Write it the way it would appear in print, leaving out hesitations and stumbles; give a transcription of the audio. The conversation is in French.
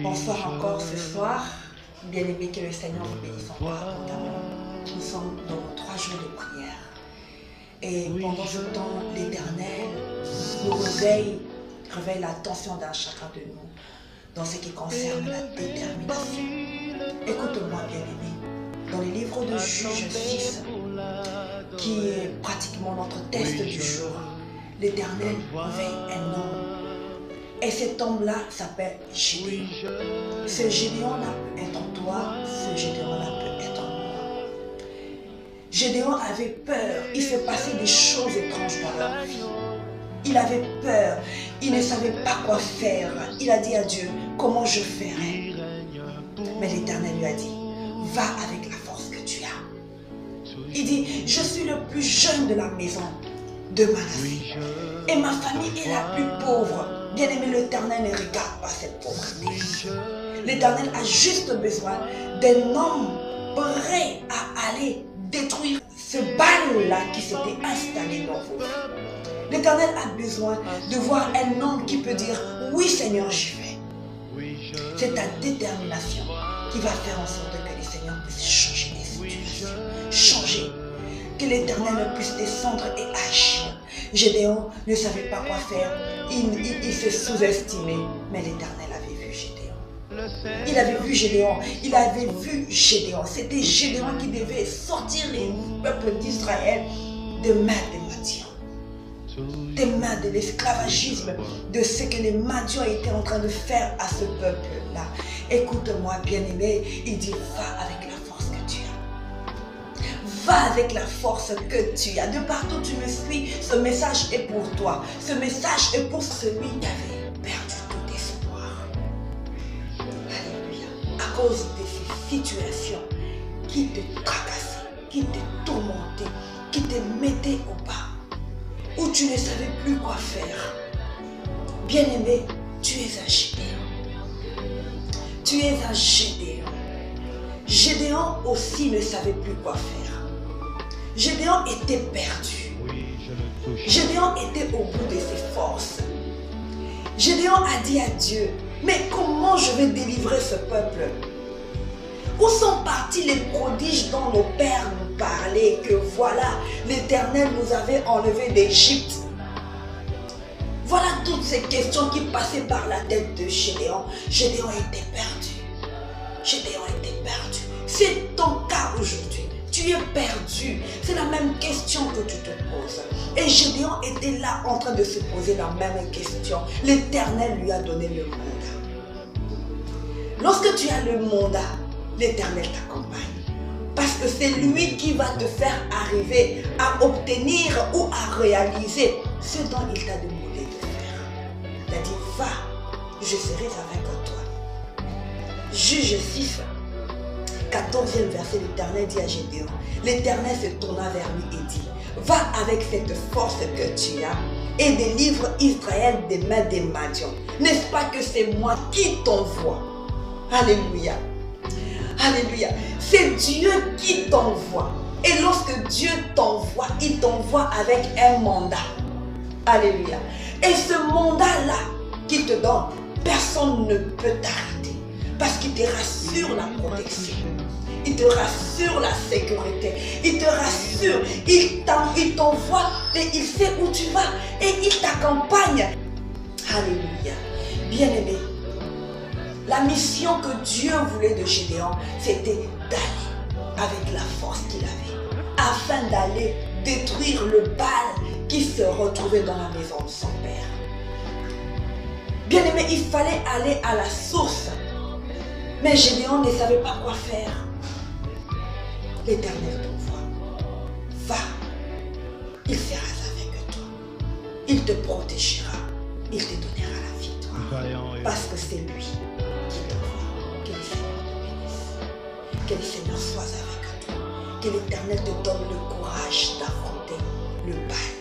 Bonsoir encore ce soir. Bien-aimés, que le Seigneur vous bénisse encore abondamment. Nous sommes dans nos 3 jours de prière. Et pendant ce temps, l'Éternel nous réveille l'attention d'un chacun de nous dans ce qui concerne la détermination. Écoute-moi, bien-aimé. Dans les livres de Juges 6, qui est pratiquement notre test du jour, l'Éternel réveille un homme. Et cet homme-là s'appelle Gédéon. Ce Gédéon-là peut être en toi, ce Gédéon-là peut être en moi. Gédéon avait peur, il s'est passé des choses étranges dans leur vie. Il avait peur, il ne savait pas quoi faire. Il a dit à Dieu, comment je ferai? Mais l'Éternel lui a dit, va avec la force que tu as. Il dit, je suis le plus jeune de la maison de Manassé. Et ma famille est la plus pauvre. Bien-aimé, l'Éternel ne regarde pas cette pauvreté. L'Éternel a juste besoin d'un homme prêt à aller détruire ce bal-là qui s'était installé dans vos vies. L'Éternel a besoin de voir un homme qui peut dire, oui Seigneur, j'y vais. C'est ta détermination qui va faire en sorte que le Seigneur puisse changer les situations. Changer. Que l'Éternel puisse descendre et agir. Gédéon ne savait pas quoi faire. Il s'est sous-estimé. Mais l'Éternel avait vu Gédéon. Il avait vu Gédéon. Il avait vu Gédéon. C'était Gédéon qui devait sortir les peuples d'Israël des mains des Madians. Des mains de l'esclavagisme, de ce que les Madians étaient en train de faire à ce peuple-là. Écoute-moi, bien-aimé, il dit, va avec la force que tu as. Va avec la force que tu as. De partout tu me suis, ce message est pour toi. Ce message est pour celui qui avait perdu tout espoir. Alléluia. À cause de ces situations qui te tracassaient, qui te tourmentaient, qui te mettaient au bas, où tu ne savais plus quoi faire. Bien-aimé, tu es un Gédéon. Tu es un Gédéon. Gédéon aussi ne savait plus quoi faire. Gédéon était perdu. Gédéon était au bout de ses forces. Gédéon a dit à Dieu, mais comment je vais délivrer ce peuple? Où sont partis les prodiges dont nos pères nous parlaient, que voilà, l'Éternel nous avait enlevés d'Égypte? Voilà toutes ces questions qui passaient par la tête de Gédéon. Gédéon était perdu. Gédéon était perdu. C'est ton cas aujourd'hui. Tu es perdu. C'est la même question que tu te poses. Et Gédéon était là en train de se poser la même question. L'Éternel lui a donné le mandat. Lorsque tu as le mandat, l'Éternel t'accompagne. Parce que c'est lui qui va te faire arriver à obtenir ou à réaliser ce dont il t'a demandé de faire. Il a dit, va, je serai avec toi. Juge 6. 14e verset, l'Éternel dit à Gédéon, l'Éternel se tourna vers lui et dit, va avec cette force que tu as et délivre Israël des mains des Madians. N'est-ce pas que c'est moi qui t'envoie? Alléluia. Alléluia. C'est Dieu qui t'envoie. Et lorsque Dieu t'envoie, il t'envoie avec un mandat. Alléluia. Et ce mandat-là qu'il te donne, personne ne peut t'arrêter. Parce qu'il te rassure la protection. Il te rassure la sécurité. Il te rassure. Il t'envoie et il sait où tu vas. Et il t'accompagne. Alléluia. Bien-aimé, la mission que Dieu voulait de Gédéon, c'était d'aller avec la force qu'il avait. Afin d'aller détruire le Baal qui se retrouvait dans la maison de son père. Bien-aimé, il fallait aller à la source. Mais Gédéon ne savait pas quoi faire. L'Éternel t'envoie. Va. Il sera avec toi. Il te protégera. Il te donnera la victoire. Parce que c'est lui qui t'envoie. Que le Seigneur te bénisse. Que le Seigneur soit avec toi. Que l'Éternel te donne le courage d'affronter le Baal.